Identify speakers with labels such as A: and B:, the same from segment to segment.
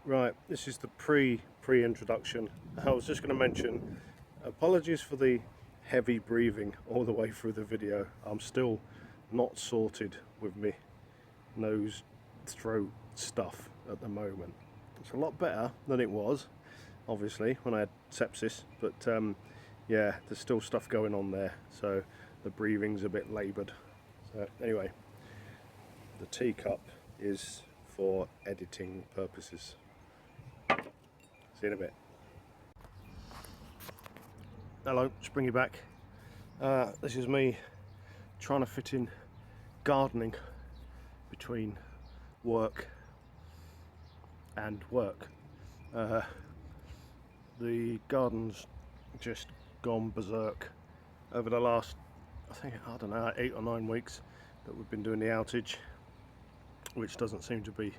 A: Right, this is the pre-introduction. I was just going to mention, apologies for the heavy breathing all the way through the video. I'm still not sorted with me nose, throat stuff at the moment. It's a lot better than it was, obviously, when I had sepsis, but yeah, there's still stuff going on there, so the breathing's a bit laboured. So anyway, the teacup is for editing purposes. See you in a bit. Hello, Springy back. This is me trying to fit in gardening between work and work. The garden's just gone berserk over the last, I don't know, 8 or 9 weeks that we've been doing the outage, which doesn't seem to be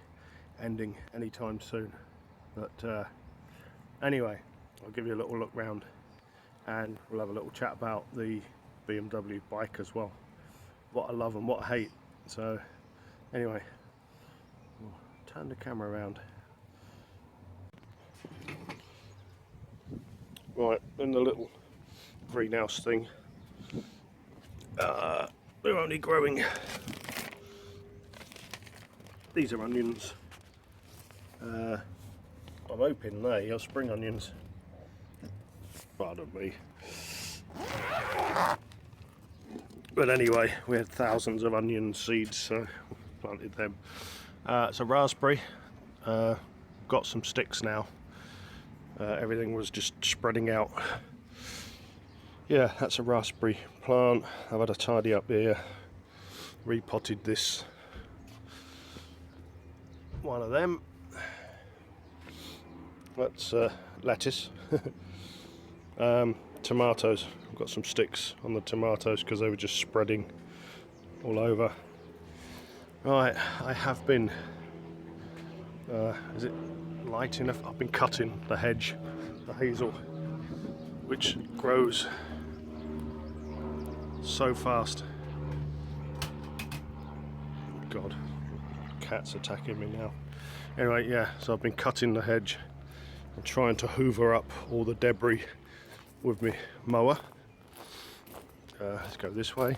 A: ending anytime soon. But anyway, I'll give you a little look round and we'll have a little chat about the BMW bike as well, what I love and what I hate. So anyway, we'll turn the camera around. Right, in the little greenhouse thing, they're only growing, these are onions. I'm hoping they are spring onions. Pardon me. But anyway, we had thousands of onion seeds, so planted them. It's a raspberry. Got some sticks now. Everything was just spreading out. Yeah, that's a raspberry plant. I've had a tidy up here. Repotted this. One of them. That's lettuce. Tomatoes. I've got some sticks on the tomatoes because they were just spreading all over. Right, I have been, is it light enough? I've been cutting the hedge, the hazel, which grows so fast. God, cat's attacking me now. Anyway, yeah, so I've been cutting the hedge and trying to hoover up all the debris with my mower. Let's go this way.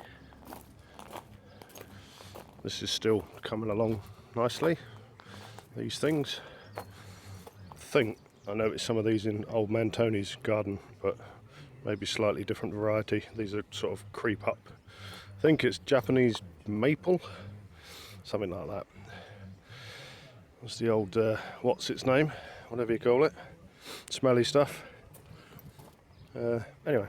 A: This is still coming along nicely, these things. I noticed some of these in old man Tony's garden, but maybe slightly different variety. These are sort of creep up. I think it's Japanese maple, something like that. What's the old, what's its name? Whatever you call it. Smelly stuff. Anyway,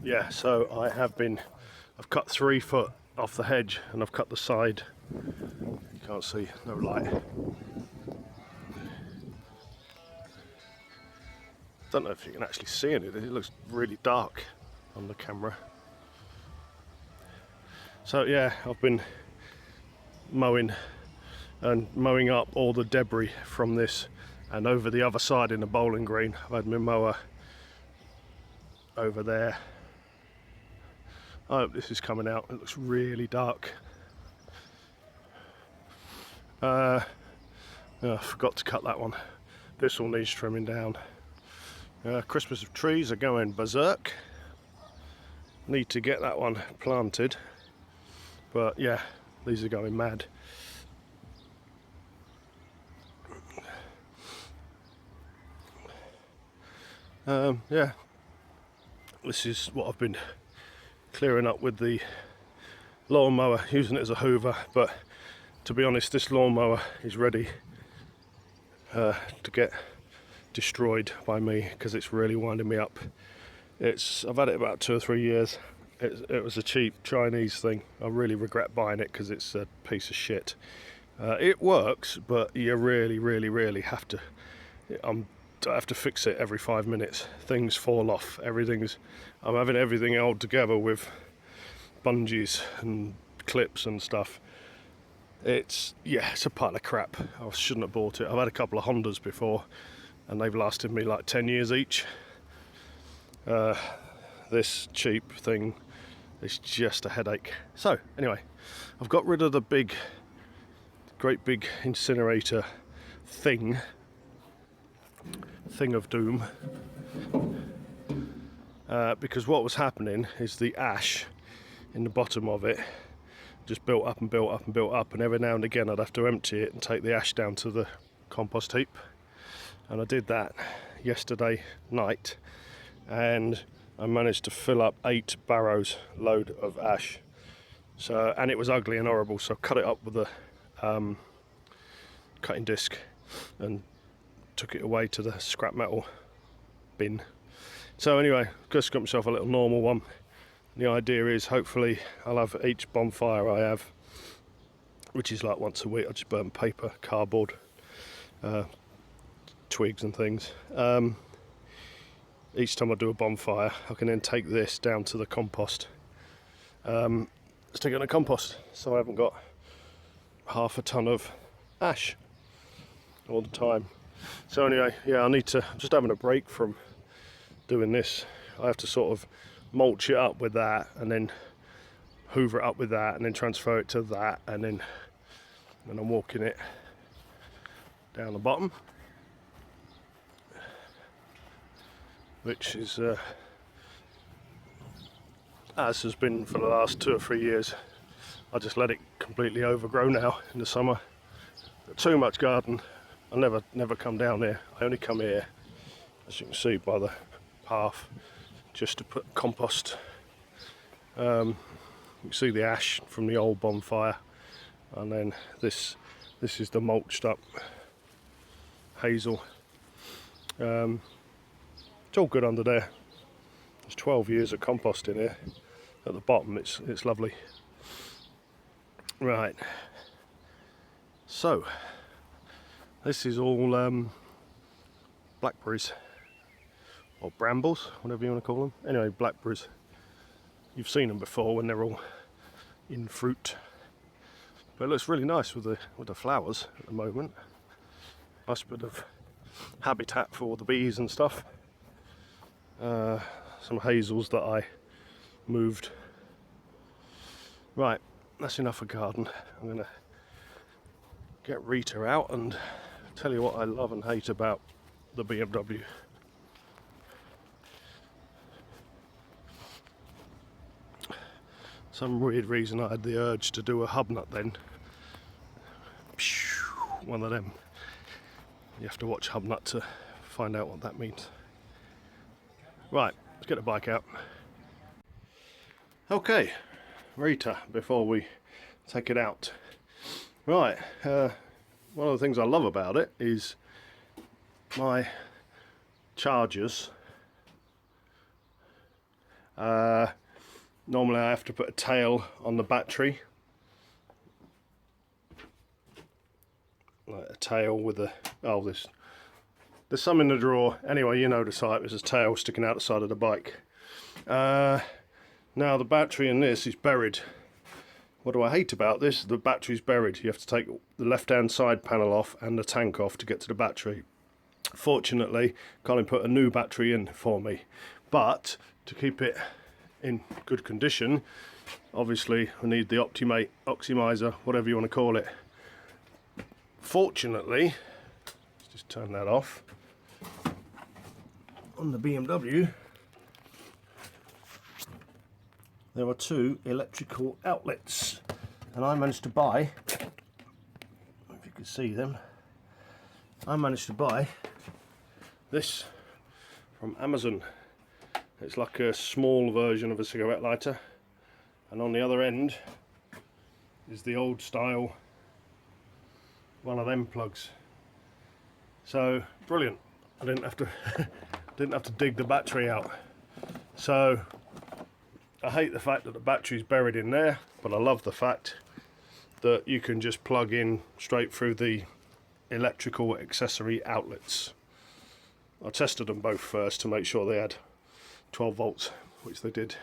A: yeah, so I've cut 3 foot off the hedge and I've cut the side. You can't see, no light. Don't know if you can actually see anything, it looks really dark on the camera. So yeah, I've been mowing up all the debris from this, and over the other side in the bowling green I've had my mower over there. I hope this is coming out, it looks really dark. I forgot to cut that one. This one needs trimming down. Christmas trees are going berserk. Need to get that one planted, but yeah, these are going mad. Yeah, this is what I've been clearing up with the lawnmower, using it as a hoover, but to be honest, this lawnmower is ready to get destroyed by me because it's really winding me up. I've had it about 2 or 3 years. It was a cheap Chinese thing. I really regret buying it because it's a piece of shit. It works, but you really have to. I have to fix it every 5 minutes. Things fall off. I'm having everything held together with bungees and clips and stuff. It's a pile of crap. I shouldn't have bought it. I've had a couple of Hondas before and they've lasted me like 10 years each. This cheap thing is just a headache. So anyway, I've got rid of the great big incinerator thing of doom, because what was happening is the ash in the bottom of it just built up and built up and built up, and every now and again I'd have to empty it and take the ash down to the compost heap, and I did that yesterday night, and I managed to fill up 8 barrows load of ash. So, and it was ugly and horrible, so I cut it up with a cutting disc and took it away to the scrap metal bin. So anyway, just got myself a little normal one. The idea is hopefully I'll have each bonfire I have, which is like once a week, I just burn paper, cardboard, twigs and things. Each time I do a bonfire, I can then take this down to the compost, stick it in the compost, so I haven't got half a ton of ash all the time. So anyway, yeah, I'm just having a break from doing this. I have to sort of mulch it up with that, and then hoover it up with that, and then transfer it to that, and then I'm walking it down the bottom, which is as has been for the last 2 or 3 years. I just let it completely overgrow now in the summer. Too much garden. I never come down here. I only come here, as you can see by the path, just to put compost. You can see the ash from the old bonfire, and then this is the mulched up hazel. It's all good under there. There's 12 years of compost in here. At the bottom, it's lovely. Right. So this is all blackberries, or brambles, whatever you want to call them. Anyway, blackberries. You've seen them before when they're all in fruit. But it looks really nice with the flowers at the moment. Nice bit of habitat for all the bees and stuff. Some hazels that I moved. Right, that's enough of garden. I'm going to get Rita out and tell you what I love and hate about the BMW. Some weird reason I had the urge to do a hub nut then. One of them. You have to watch hub nut to find out what that means. Right, let's get the bike out. Okay, Rita, before we take it out. Right, one of the things I love about it is my chargers. Normally I have to put a tail on the battery, like a tail with a, there's some in the drawer. Anyway, you know the site, there's a tail sticking out the side of the bike. Now the battery in this is buried. What do I hate about this? The battery's buried. You have to take the left hand side panel off and the tank off to get to the battery. Fortunately, Colin put a new battery in for me, but to keep it in good condition, obviously we need the oxidizer, whatever you want to call it. Fortunately, let's just turn that off. On the BMW, there are 2 electrical outlets, and I managed to buy, if you can see them, I managed to buy this from Amazon. It's like a small version of a cigarette lighter, and on the other end is the old style one of them plugs. So brilliant. I didn't have to dig the battery out. So I hate the fact that the battery's buried in there, but I love the fact that you can just plug in straight through the electrical accessory outlets. I tested them both first to make sure they had 12 volts, which they did.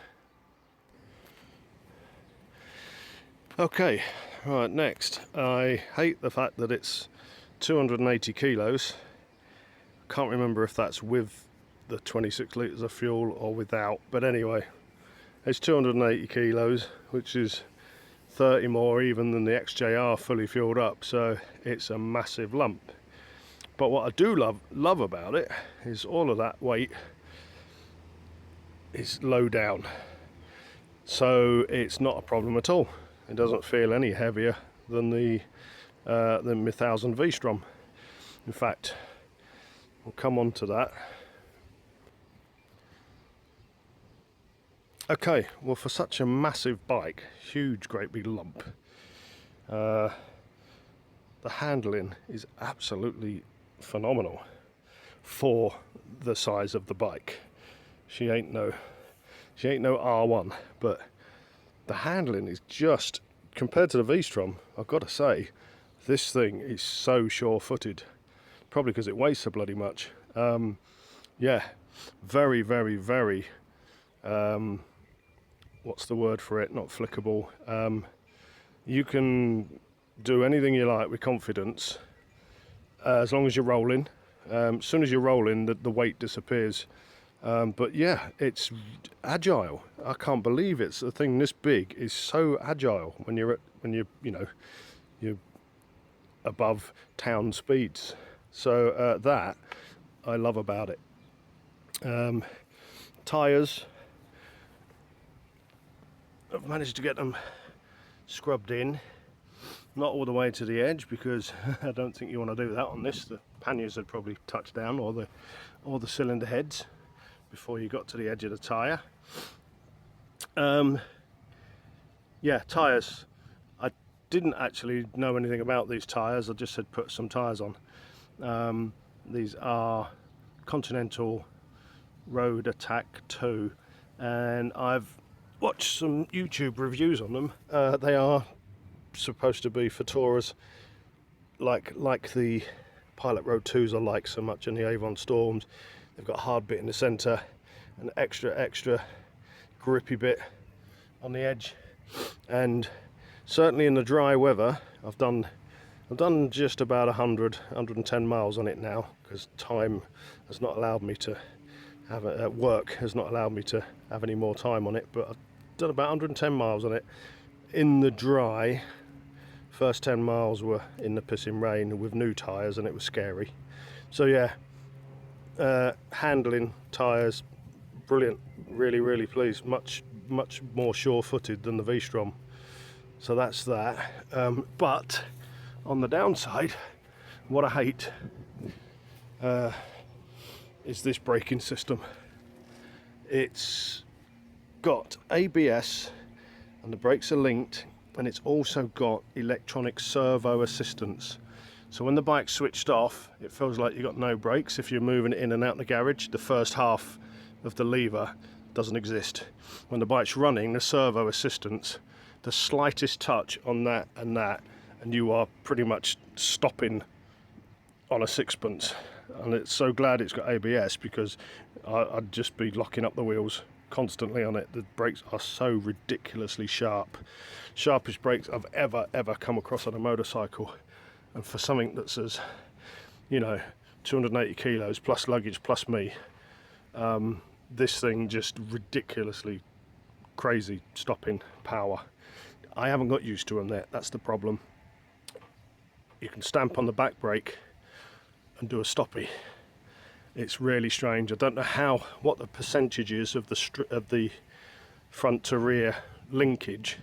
A: Okay, right, next. I hate the fact that it's 280 kilos. I can't remember if that's with the 26 litres of fuel or without, but anyway, it's 280 kilos, which is 30 more even than the XJR fully fueled up, so it's a massive lump. But what I do love about it is all of that weight is low down, so it's not a problem at all. It doesn't feel any heavier than the my 1000 V-Strom. In fact, we'll come on to that. Okay, well, for such a massive bike, huge, great big lump, the handling is absolutely phenomenal for the size of the bike. She ain't no R1, but the handling is just, compared to the V-Strom, I've got to say, this thing is so sure-footed. Probably because it weighs so bloody much. Yeah, very, very, very. What's the word for it? Not flickable. You can do anything you like with confidence, as long as you're rolling. As soon as you're rolling, the weight disappears. But yeah, it's agile. I can't believe it's a thing this big is so agile when you're above town speeds. So that I love about it. Tyres, I've managed to get them scrubbed in, not all the way to the edge, because I don't think you want to do that on this. The panniers had probably touched down, or the cylinder heads, before you got to the edge of the tyre. Yeah, tyres. I didn't actually know anything about these tyres. I just said put some tyres on. These are Continental Road Attack 2, and I've watched some YouTube reviews on them. They are supposed to be for tourers, like the Pilot Road 2s I like so much, and the Avon Storms. They've got a hard bit in the centre, an extra grippy bit on the edge, and certainly in the dry weather, I've done just about 110 miles on it now, because time has not allowed me to have work has not allowed me to have any more time on it, but I've done about 110 miles on it in the dry. First 10 miles were in the pissing rain with new tyres, and it was scary. So yeah, handling, tyres, brilliant. Really pleased. Much more sure-footed than the V-Strom. So that's that. But on the downside, what I hate is this braking system. It's got ABS and the brakes are linked, and it's also got electronic servo assistance. So when the bike's switched off, it feels like you've got no brakes. If you're moving it in and out the garage, the first half of the lever doesn't exist. When the bike's running, the servo assistance, the slightest touch on that, and you are pretty much stopping on a sixpence. And it's so glad it's got ABS, because I'd just be locking up the wheels constantly on it. The brakes are so ridiculously sharp. Sharpest brakes I've ever come across on a motorcycle. And for something that's as, 280 kilos plus luggage plus me, this thing just ridiculously crazy stopping power. I haven't got used to them there, that's the problem. You can stamp on the back brake and do a stoppie. It's really strange. I don't know what the percentage is of the front to rear linkage.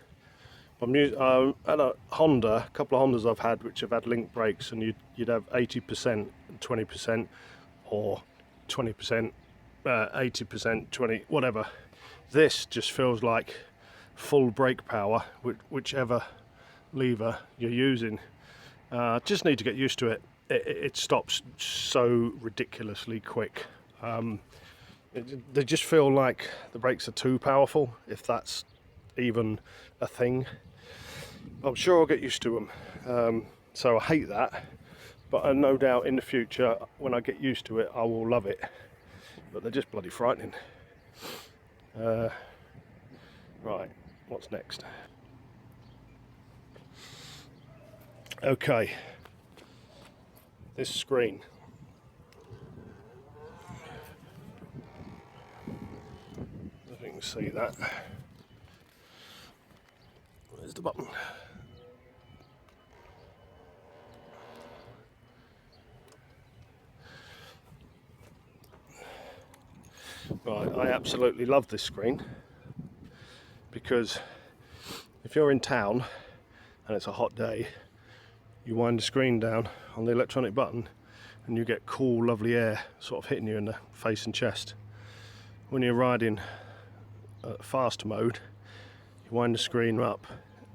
A: At a Honda, a couple of Hondas I've had which have had link brakes, and you'd have 80%, 20%, or 20%, 80%, 20, whatever. This just feels like full brake power, whichever lever you're using. Just need to get used to it. It stops so ridiculously quick. They just feel like the brakes are too powerful, if that's even a thing. I'm sure I'll get used to them. So I hate that, but no doubt in the future, when I get used to it, I will love it. But they're just bloody frightening. Right, what's next? Okay, this screen. I think you can see that. Where's the button? Right, I absolutely love this screen because if you're in town and it's a hot day, you wind the screen down on the electronic button and you get cool, lovely air sort of hitting you in the face and chest. When you're riding fast mode, you wind the screen up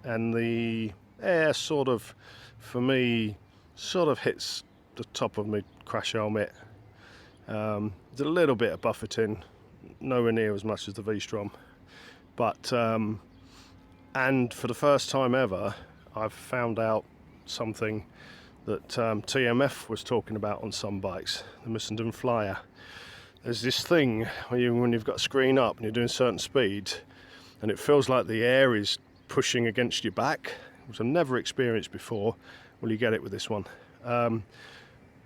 A: and the air sort of, for me, sort of hits the top of my crash helmet. There's a little bit of buffeting, nowhere near as much as the V-Strom, but and for the first time ever I've found out something that TMF was talking about on some bikes, the Missenden Flyer. There's this thing when you've got a screen up and you're doing certain speeds and it feels like the air is pushing against your back, which I've never experienced before. Well, you get it with this one.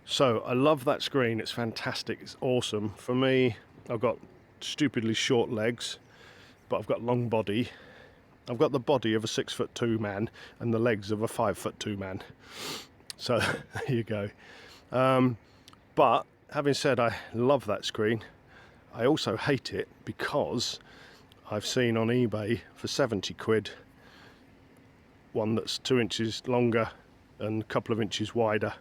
A: So I love that screen, it's fantastic, it's awesome. For me, I've got stupidly short legs, but I've got long body. I've got the body of a 6'2" man and the legs of a 5'2" man. So there you go. But having said I love that screen, I also hate it because I've seen on eBay for 70 quid one that's 2 inches longer and a couple of inches wider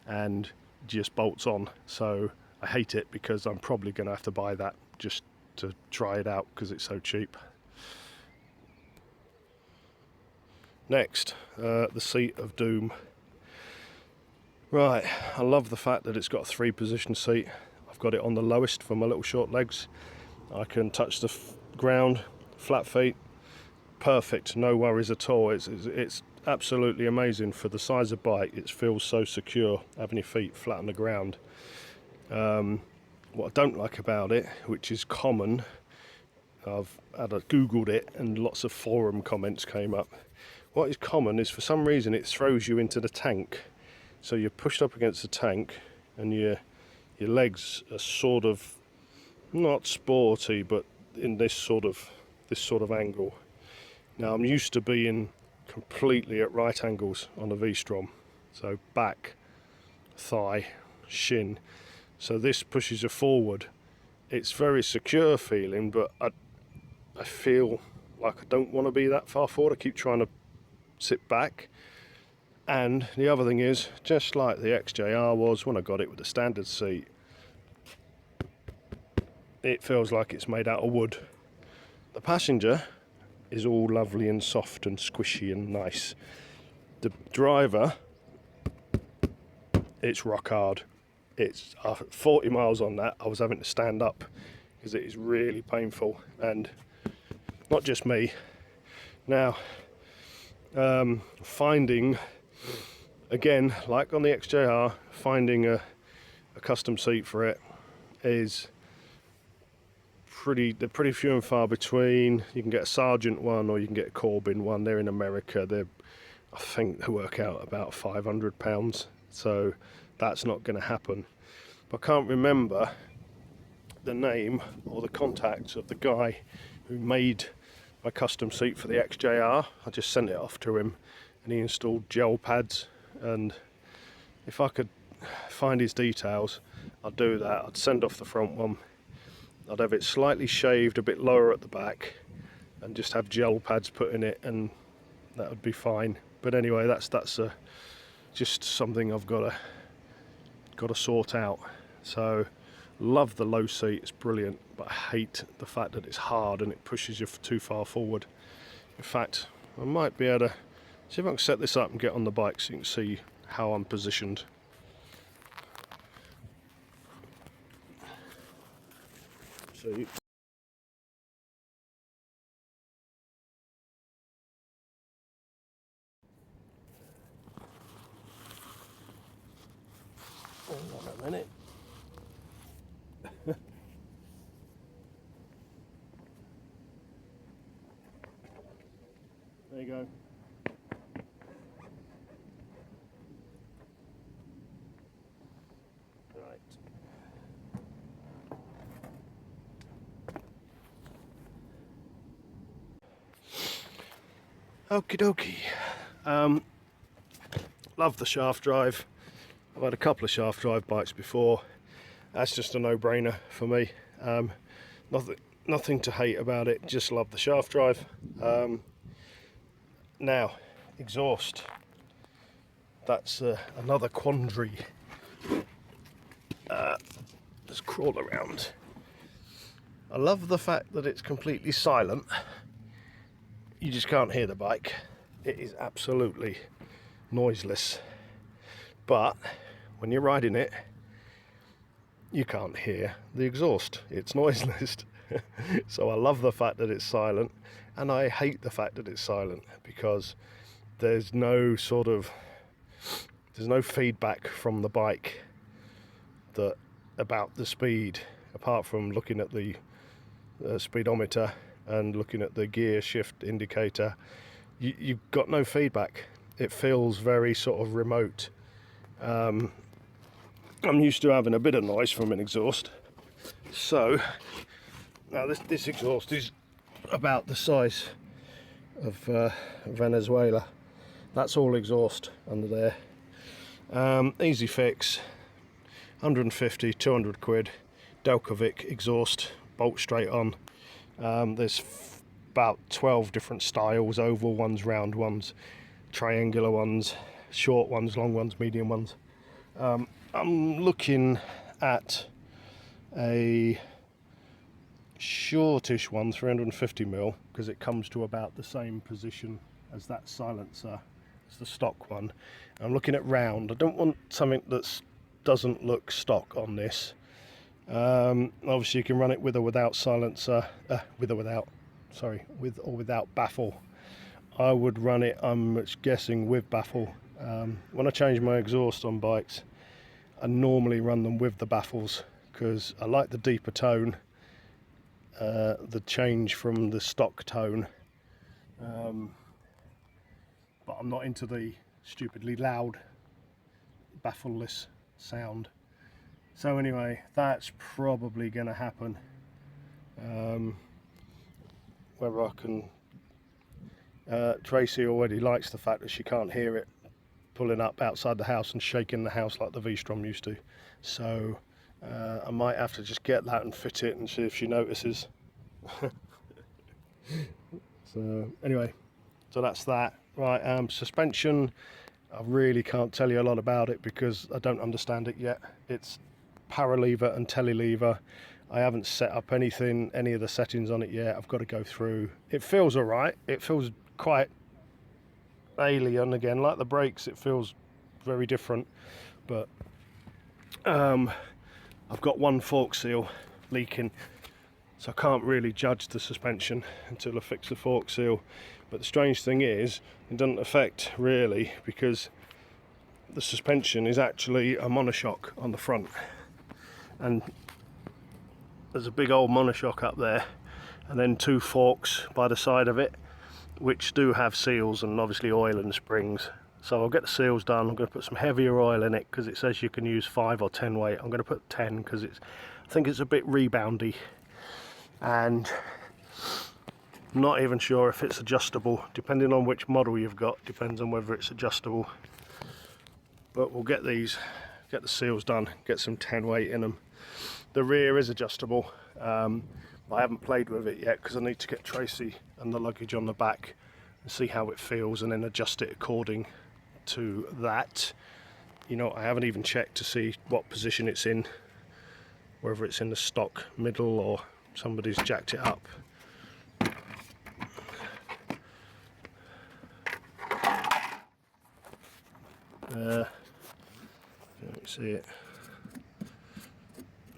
A: and just bolts on. So I hate it because I'm probably going to have to buy that just to try it out because it's so cheap. Next, the seat of doom. Right, I love the fact that it's got a 3-position seat. I've got it on the lowest for my little short legs. I can touch the ground, flat feet, perfect, no worries at all. It's absolutely amazing for the size of bike. It feels so secure having your feet flat on the ground. What I don't like about it, which is common, I've googled it and lots of forum comments came up. What is common is for some reason it throws you into the tank. So you're pushed up against the tank and your legs are sort of not sporty, but in this sort of angle. Now I'm used to being completely at right angles on the V-Strom, so back, thigh, shin. So this pushes you forward. It's very secure feeling, but I feel like I don't want to be that far forward. I keep trying to sit back. And the other thing is, just like the XJR was when I got it with the standard seat, it feels like it's made out of wood. The passenger is all lovely and soft and squishy and nice. The driver, it's rock hard. It's 40 miles on that, I was having to stand up because it is really painful, and not just me. Now, finding, again, like on the XJR, finding a custom seat for it is they're pretty few and far between. You can get a Sargent one or you can get a Corbin one. They're in America. I think they work out about £500, so that's not going to happen. But I can't remember the name or the contact of the guy who made my custom seat for the XJR. I just sent it off to him and he installed gel pads, and if I could find his details I'd do that. I'd send off the front one, I'd have it slightly shaved a bit lower at the back and just have gel pads put in it, and that would be fine. But anyway, that's just something I've got to sort out. So love the low seat, it's brilliant, but I hate the fact that it's hard and it pushes you too far forward. In fact, I might be able to see if I can set this up and get on the bike so you can see how I'm positioned. So hold on a minute. There you go. Right. Okie dokie. Love the shaft drive. I've had a couple of shaft drive bikes before. That's just a no-brainer for me. nothing to hate about it, just love the shaft drive. Now, exhaust. That's another quandary. Let's crawl around. I love the fact that it's completely silent. You just can't hear the bike. It is absolutely noiseless. But when you're riding it, you can't hear the exhaust. It's noiseless. So I love the fact that it's silent, and I hate the fact that it's silent because there's no feedback from the bike about the speed, apart from looking at the speedometer and looking at the gear shift indicator. You've got no feedback. It feels very sort of remote. I'm used to having a bit of noise from an exhaust. So now this exhaust is about the size of Venezuela. That's all exhaust under there. Easy fix, 150, 200 quid. Delcovic exhaust, bolt straight on. There's about 12 different styles: oval ones, round ones, triangular ones, short ones, long ones, medium ones. I'm looking at a shortish one, 350mm, because it comes to about the same position as that silencer as the stock one. I'm looking at round. I don't want something that doesn't look stock on this. Obviously you can run it with or without silencer, with or without baffle. I would run it, I'm guessing, with baffle. When I change my exhaust on bikes, I normally run them with the baffles because I like the deeper tone, the change from the stock tone, but I'm not into the stupidly loud baffleless sound. So anyway, that's probably going to happen. Whether I can... Tracy already likes the fact that she can't hear it pulling up outside the house and shaking the house like the V-Strom used to. So I might have to just get that and fit it and see if she notices. So anyway, so that's that. Right, suspension, I really can't tell you a lot about it because I don't understand it yet. It's paralever and telelever. I haven't set up any of the settings on it yet. I've got to go through. It feels alright. It feels quite alien again, like the brakes. It feels very different, but I've got one fork seal leaking, so I can't really judge the suspension until I fix the fork seal. But the strange thing is, it doesn't affect really, because the suspension is actually a monoshock on the front, and there's a big old monoshock up there, and then two forks by the side of it, which do have seals and obviously oil and springs. So I'll get the seals done. I'm going to put some heavier oil in it because it says you can use 5 or 10 weight. I'm going to put 10 because I think it's a bit reboundy, and I'm not even sure if it's adjustable. Depending on which model you've got, depends on whether it's adjustable. But we'll get the seals done, get some 10 weight in them. The rear is adjustable. I haven't played with it yet because I need to get Tracy and the luggage on the back and see how it feels, and then adjust it according to that. You know, I haven't even checked to see what position it's in, whether it's in the stock middle or somebody's jacked it up. Can't see it.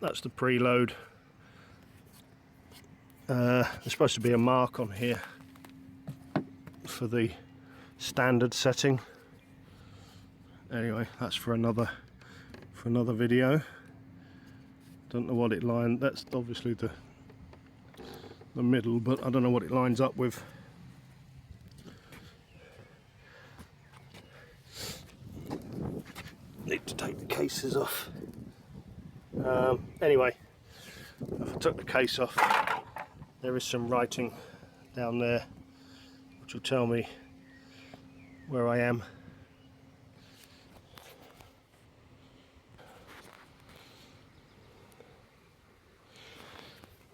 A: That's the preload. There's supposed to be a mark on here for the standard setting. Anyway, that's for another video. Don't know what it lined. That's obviously the middle, but I don't know what it lines up with. Need to take the cases off. Anyway, if I took the case off, there is some writing down there which will tell me where I am.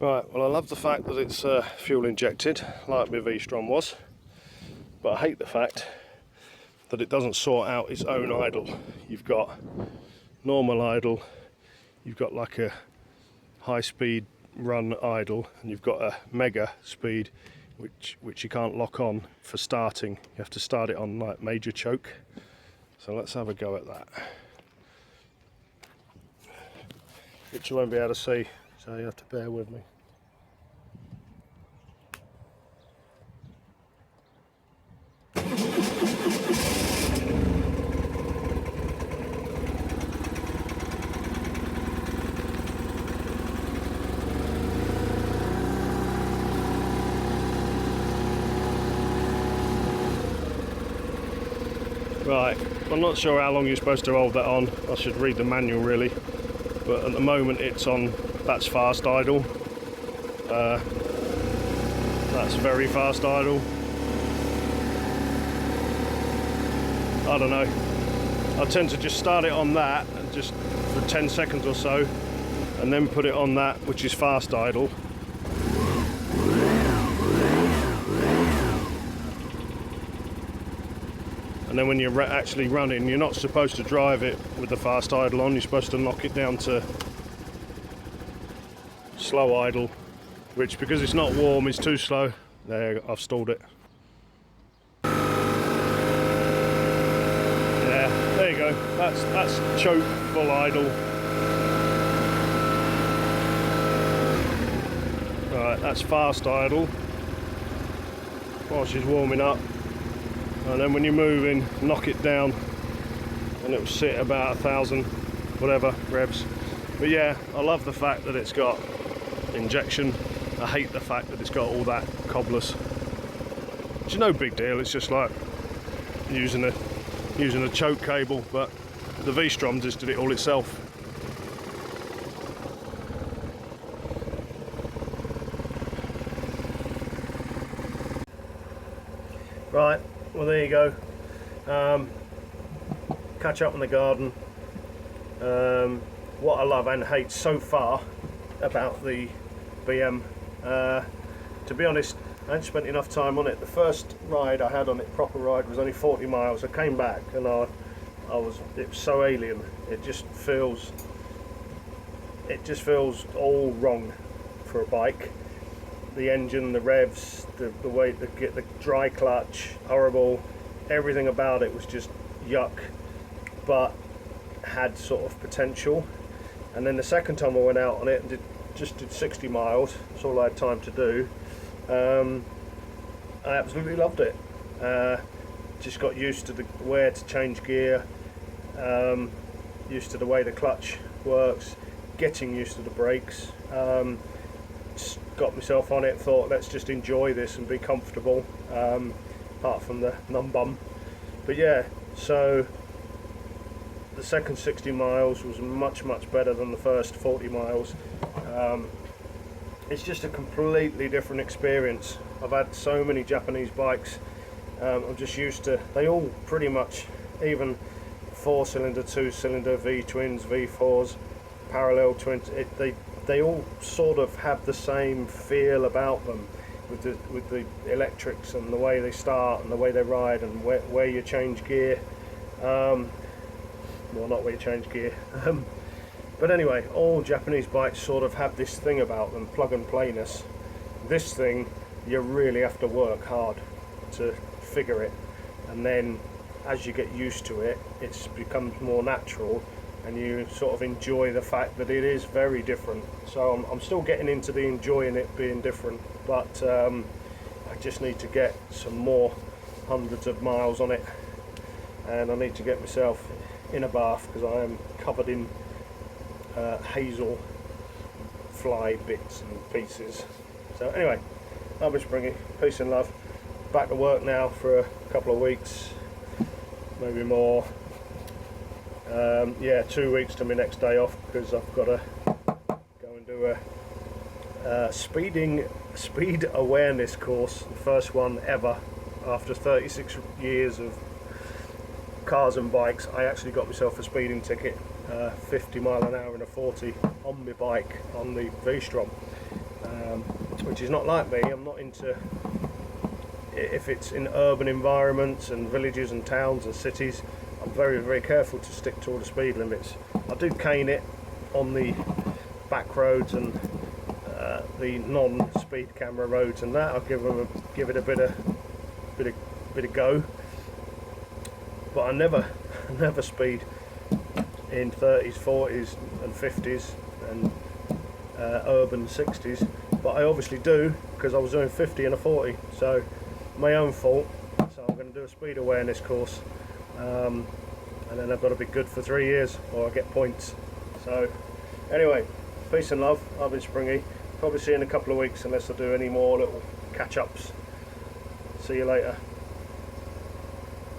A: Right, well I love the fact that it's fuel injected like my V-Strom was, but I hate the fact that it doesn't sort out its own idle. You've got normal idle, you've got like a high speed run idle, and you've got a mega speed which you can't lock on for starting. You have to start it on like major choke. So let's have a go at that, which you won't be able to see, so you have to bear with me. Right, I'm not sure how long you're supposed to hold that on. I should read the manual really, but at the moment it's on, that's fast idle, that's very fast idle. I don't know, I tend to just start it on that and just for 10 seconds or so, and then put it on that which is fast idle. And then when you're actually running, you're not supposed to drive it with the fast idle on, you're supposed to knock it down to slow idle, which because it's not warm is too slow. There, I've stalled it. Yeah, there you go, that's choke full idle. Right, that's fast idle while she's warming up. And then when you're moving, knock it down and it will sit about 1,000 whatever revs. But yeah, I love the fact that it's got injection. I hate the fact that it's got all that cobblers, which is no big deal. It's just like using a choke cable, but the V-Strom just did it all itself. Right, well there you go. Catch up in the garden. What I love and hate so far about the BM, to be honest, I haven't spent enough time on it. The first ride I had on it, proper ride, was only 40 miles. I came back and it was so alien. It just feels all wrong for a bike. The engine, the revs, the way to get the dry clutch, horrible. Everything about it was just yuck, but had sort of potential. And then the second time I went out on it and did 60 miles, that's all I had time to do. I absolutely loved it. Just got used to where to change gear, used to the way the clutch works, getting used to the brakes. Just got myself on it, thought let's just enjoy this and be comfortable, apart from the num bum. But yeah, so the second 60 miles was much better than the first 40 miles. It's just a completely different experience. I've had so many Japanese bikes, I'm just used to, they all pretty much, even 4-cylinder, 2-cylinder, V-twins, V4s, parallel twins, they all sort of have the same feel about them, with the electrics and the way they start and the way they ride and where you change gear. Well, not where you change gear. But anyway, all Japanese bikes sort of have this thing about them, plug and playness. This thing, you really have to work hard to figure it, and then as you get used to it, it becomes more natural, and you sort of enjoy the fact that it is very different. So I'm still getting into the enjoying it being different, but I just need to get some more hundreds of miles on it, and I need to get myself in a bath because I am covered in hazel fly bits and pieces. So anyway, love is springy, peace and love. Back to work now for a couple of weeks, maybe more. Yeah, 2 weeks to my next day off because I've got to go and do a speed awareness course, the first one ever. After 36 years of cars and bikes, I actually got myself a speeding ticket, 50 mile an hour in a 40 on my bike on the V-Strom. which is not like me. I'm not into, if it's in urban environments and villages and towns and cities, I'm very, very careful to stick to all the speed limits. I do cane it on the back roads and the non-speed camera roads and that. I'll give it a bit of go, but I never speed in 30s, 40s and 50s and urban 60s, but I obviously do because I was doing 50 and a 40, so my own fault. So I'm going to do a speed awareness course, and then I've got to be good for 3 years or I get points. So anyway, peace and love. I've been Springy. Probably see you in a couple of weeks unless I do any more little catch-ups. See you later.